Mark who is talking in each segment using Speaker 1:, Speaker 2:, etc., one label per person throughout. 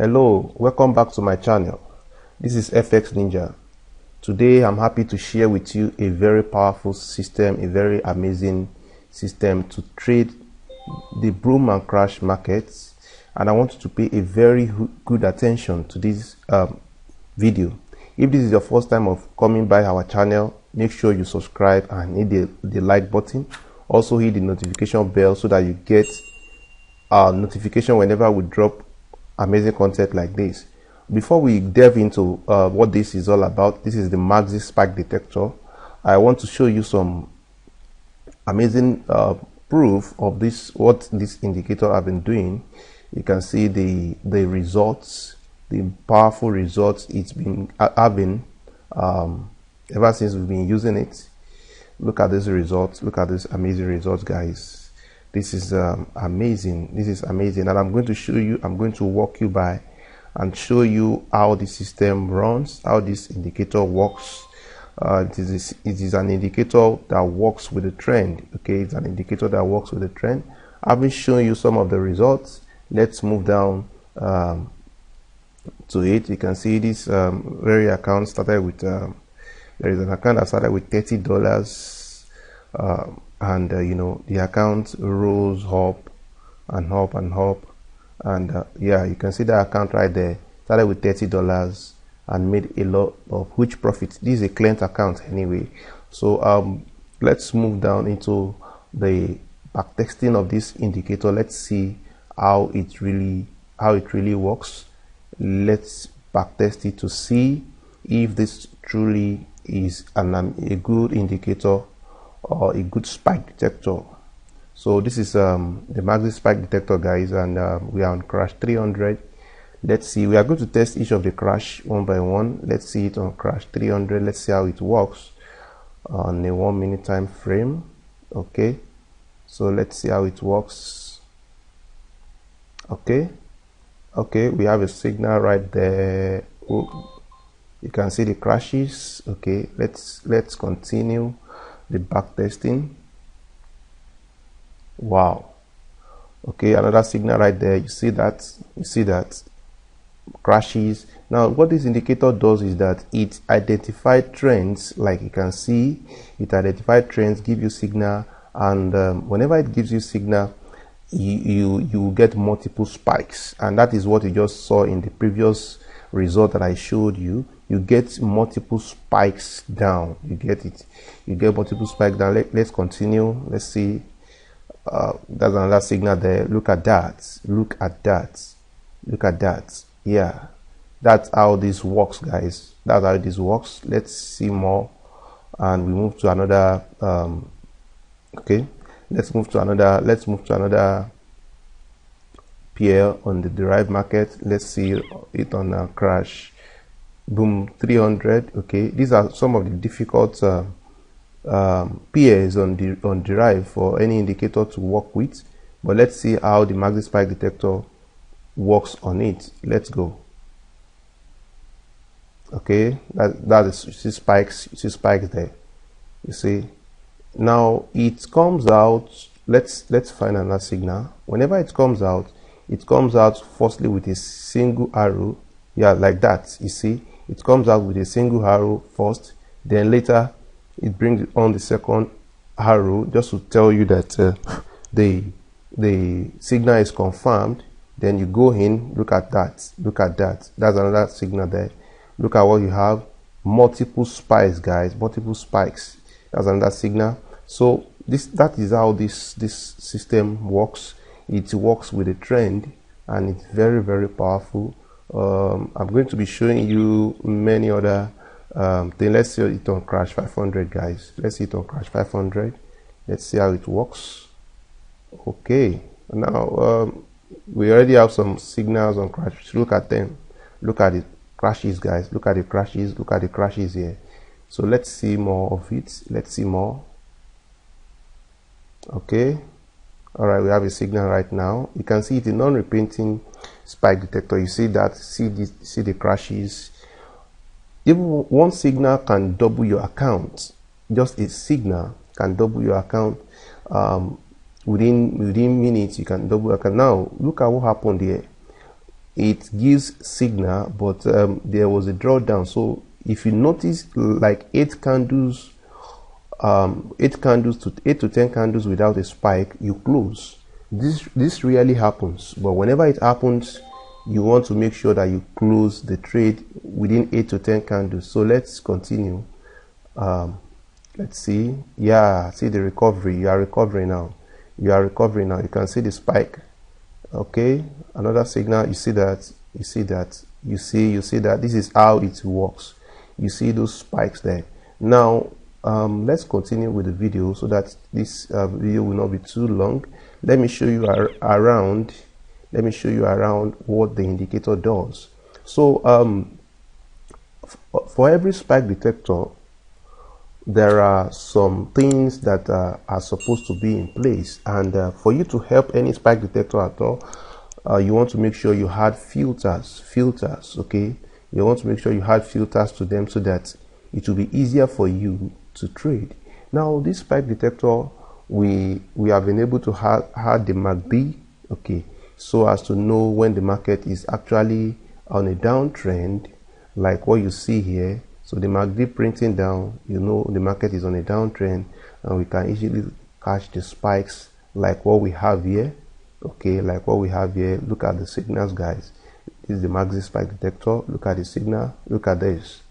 Speaker 1: Hello, welcome back to my channel. This is FX Ninja. Today I'm happy to share with you a very powerful system, a very amazing system to trade the boom and crash markets, and I want you to pay a very good attention to this video. If this is your first time of coming by our channel, make sure you subscribe and hit the like button. Also hit the notification bell so that you get a notification whenever we drop amazing content like this. Before we delve into what this is all about, this is the Maxi Spike Detector. I want to show you some amazing proof of what this indicator have been doing. You can see the results, the powerful results it's been having ever since we've been using it. Look at these results. Look at these amazing results, guys. This is amazing. This is amazing, and I'm going to show you, I'm going to walk you by and show you how the system runs, how this indicator works. It is an indicator that works with the trend. Okay, it's an indicator that works with the trend. I've been showing you some of the results. Let's move down to it. You can see this very account started with there is an account that started with $30, and you know, the account rose up and up and up, and yeah, you can see the account right there started with $30 and made a lot of huge profits. This is a client account anyway. So let's move down into the backtesting of this indicator. Let's see how it really works. Let's backtest it to see if this truly is a good indicator or a good spike detector. So this is the Maxi Spike Detector, guys, and we are on crash 300. Let's see, we are going to test each of the crash one by one. Let's see it on crash 300. Let's see how it works on a 1 minute time frame. Okay, so let's see how it works. Okay, we have a signal right there. Oh, you can see the crashes. Okay, let's continue the back testing. Wow. Okay, another signal right there. You see that crashes. Now what this indicator does is that it identifies trends. Like you can see, it identifies trends, give you signal, and whenever it gives you signal, you get multiple spikes, and that is what you just saw in the previous result that I showed you. You get multiple spikes down. You get multiple spikes down. Let's continue. Let's see. There's another signal there. Look at that. Yeah, that's how this works, guys. That's how this works. Let's see more, and we move to another okay, let's move to another pair on the derived market. Let's see it on a crash boom 300. Okay, these are some of the difficult pairs on derived for any indicator to work with, but let's see how the Maxi Spike Detector works on it. Let's go. Okay, that is, you see spikes there. You see, now it comes out. Let's find another signal. Whenever it comes out firstly with a single arrow. Yeah, like that. You see, it comes out with a single arrow first, then later it brings on the second arrow, just to tell you that the signal is confirmed. Then you go in, look at that, that's another signal there. Look at what you have, multiple spikes, guys, multiple spikes. That's another signal. So that is how this system works. It works with a trend, and it's very, very powerful. I'm going to be showing you many other things. Let's see it on crash 500, guys. Let's see it on crash 500. Let's see how it works. Okay, now we already have some signals on crash. Look at them. Look at the crashes, guys. Look at the crashes. Look at the crashes here. So let's see more of it. Let's see more. Okay, all right, we have a signal right now. You can see it in non-repeating spike detector. You see that, see the crashes. Even one signal can double your account. Just a signal can double your account. Within minutes you can double your account. Now look at what happened here. it gives signal, but there was a drawdown. So if you notice, like 8 to 10 candles without a spike, you close. This rarely happens, but whenever it happens, you want to make sure that you close the trade within 8 to 10 candles. So let's continue. Let's see. Yeah, see the recovery. You are recovering now. You are recovering now. You can see the spike. Okay, another signal. You see that. You see that. You see that. This is how it works. You see those spikes there. Now let's continue with the video so that this video will not be too long. Let me show you around. Let me show you around what the indicator does. So for every spike detector, there are some things that are supposed to be in place, and for you to help any spike detector at all, you want to make sure you had filters. Okay, you want to make sure you had filters to them so that it will be easier for you to trade. Now this spike detector, we have been able to have the MACD, okay, so as to know when the market is actually on a downtrend, like what you see here. So the MACD printing down, you know the market is on a downtrend, and we can easily catch the spikes like what we have here. Okay, like what we have here. Look at the signals, guys. This is the MACD spike detector. Look at the signal. Look at this.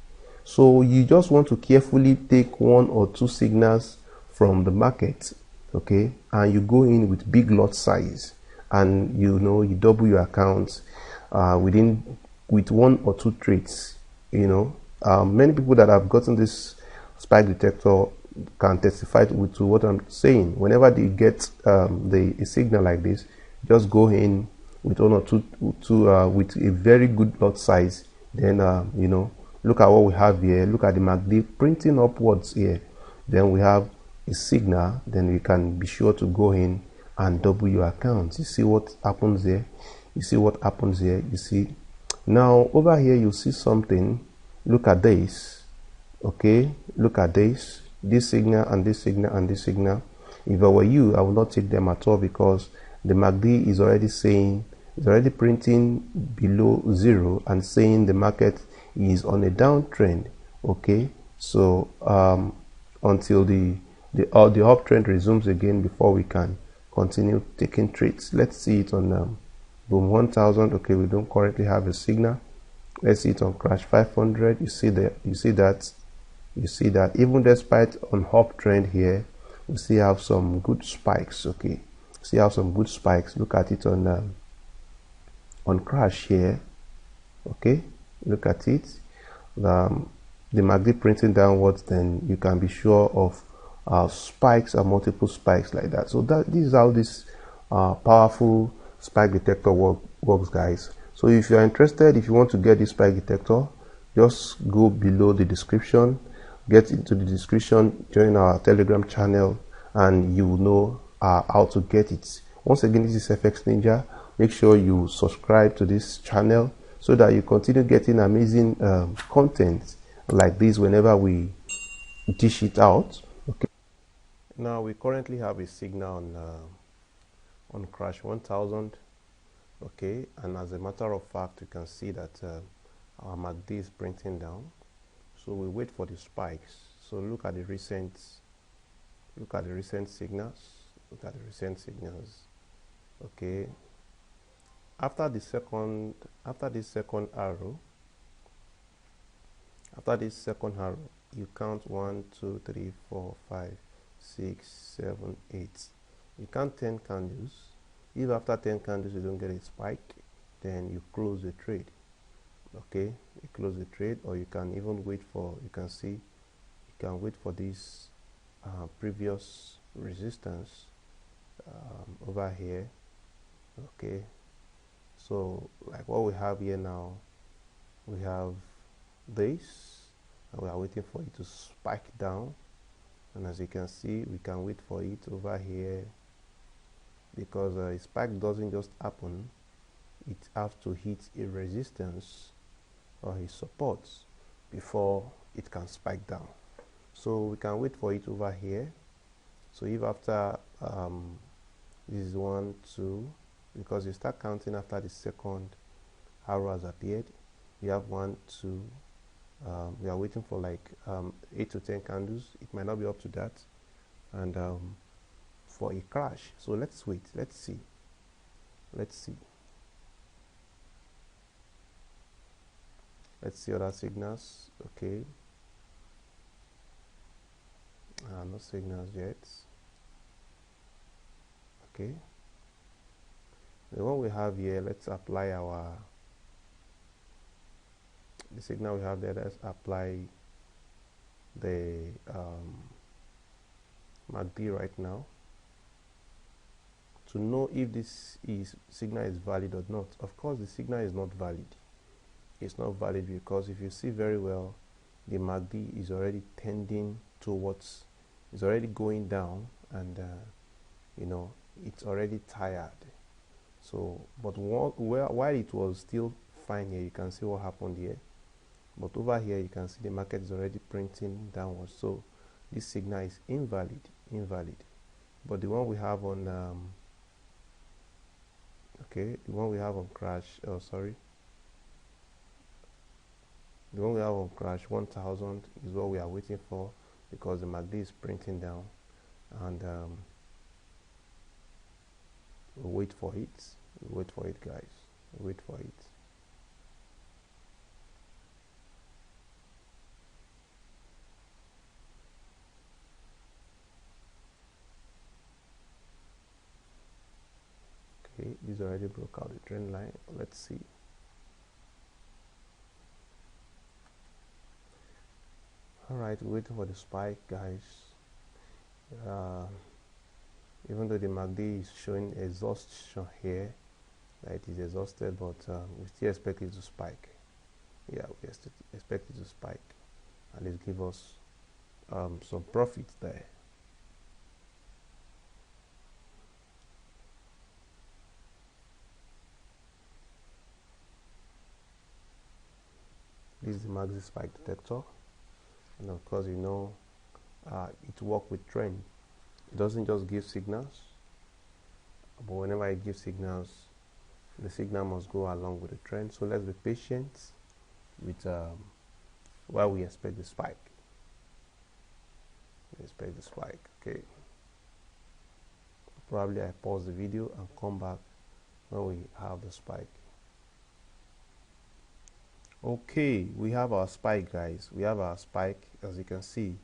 Speaker 1: So you just want to carefully take 1 or 2 signals from the market, okay, and you go in with big lot size, and you double your accounts with 1 or 2 trades. Many people that have gotten this spike detector can testify to what I'm saying. Whenever they get a signal like this, just go in with 1 or 2 with a very good lot size. Then look at what we have here. Look at the MACD printing upwards here. Then we have a signal. Then you can be sure to go in and double your account. You see what happens there? You see what happens here? You see. Now over here you see something. Look at this. Okay, look at this signal and this signal and this signal. If I were you, I would not take them at all, because the MACD is already saying, it's already printing below 0 and saying the market is on a downtrend. Okay, so until the uptrend resumes again before we can continue taking trades. Let's see it on boom 1000. Okay, we don't currently have a signal. Let's see it on crash 500. You see that even despite on uptrend here, we still have some good spikes. Okay, see how some good spikes. Look at it on crash here. Okay, look at it. The MACD printing downwards, then you can be sure of spikes and multiple spikes like that. So this is how this powerful spike detector works, guys. So if you are interested, if you want to get this spike detector, just go below the description, get into the description, join our Telegram channel, and you will know how to get it. Once again, this is FX Ninja. Make sure you subscribe to this channel so that you continue getting amazing content like this whenever we dish it out. Okay. Now we currently have a signal on crash 1000. Okay, and as a matter of fact, you can see that our MACD is printing down. So we wait for the spikes. So look at the recent signals. Look at the recent signals. Okay. After this second arrow, you count 1, 2, 3, 4, 5, 6, 7, 8. You count 10 candles. If after 10 candles you don't get a spike, then you close the trade. Okay, you close the trade, or you can even wait for, you can wait for this previous resistance over here. Okay, so like what we have here now, we have this, and we are waiting for it to spike down, and as you can see, we can wait for it over here, because a spike doesn't just happen, it has to hit a resistance or a support before it can spike down. So we can wait for it over here. So if after this is 1, 2, because you start counting after the second arrow has appeared. We have 1, 2. We are waiting for like 8 to 10 candles. It might not be up to that, and for a crash. So let's wait. Let's see. Let's see other signals. Okay, no signals yet. Okay, the one we have here, let's apply the signal we have there. Let's apply the MACD right now to know if this signal is valid or not. Of course, the signal is not valid. It's not valid because if you see very well, the MACD is already tending towards, it's already going down, and you know, it's already tired. So, but while it was still fine here, you can see what happened here. But over here, you can see the market is already printing downwards. So this signal is invalid. But the one we have on okay, the one we have on crash, oh sorry, the one we have on crash 1000 is what we are waiting for, because the MACD is printing down, and we'll wait for it. Wait for it, guys. Wait for it. Okay, this already broke out the trend line. Let's see. All right, we're waiting for the spike, guys. Even though the MACD is showing exhaustion here, that it is exhausted, but we still expect it to spike. Yeah, we expect it to spike, and it give us some profit there. This is the MACD spike detector, and of course, you know, it works with trend. It doesn't just give signals, but whenever it gives signals, the signal must go along with the trend. So let's be patient with while we expect the spike. We expect the spike. Okay, probably I pause the video and come back when we have the spike. Okay, we have our spike, guys. We have our spike. As you can see,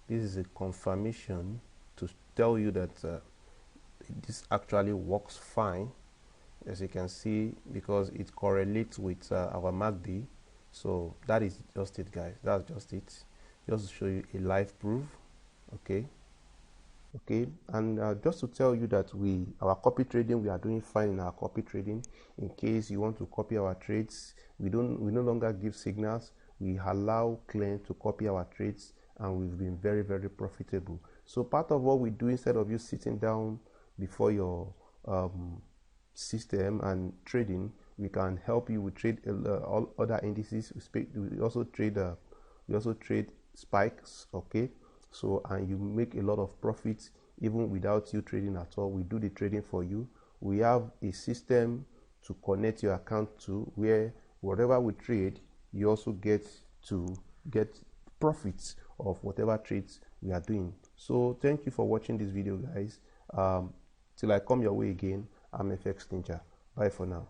Speaker 1: this is a confirmation to tell you that this actually works fine, as you can see, because it correlates with our MACD. So that is just it, guys. That's just it. Just to show you a live proof. Okay, and just to tell you that our copy trading, we are doing fine in our copy trading. In case you want to copy our trades, we no longer give signals. We allow clients to copy our trades, and we've been very, very profitable. So part of what we do, instead of you sitting down before your system and trading, we can help you with trade all other indices. We also trade spikes. Okay, so, and you make a lot of profits even without you trading at all. We do the trading for you. We have a system to connect your account to, where whatever we trade, you also get to get profits of whatever trades we are doing. So thank you for watching this video, guys. Till I come your way again, I'm FX Ninja. Bye for now.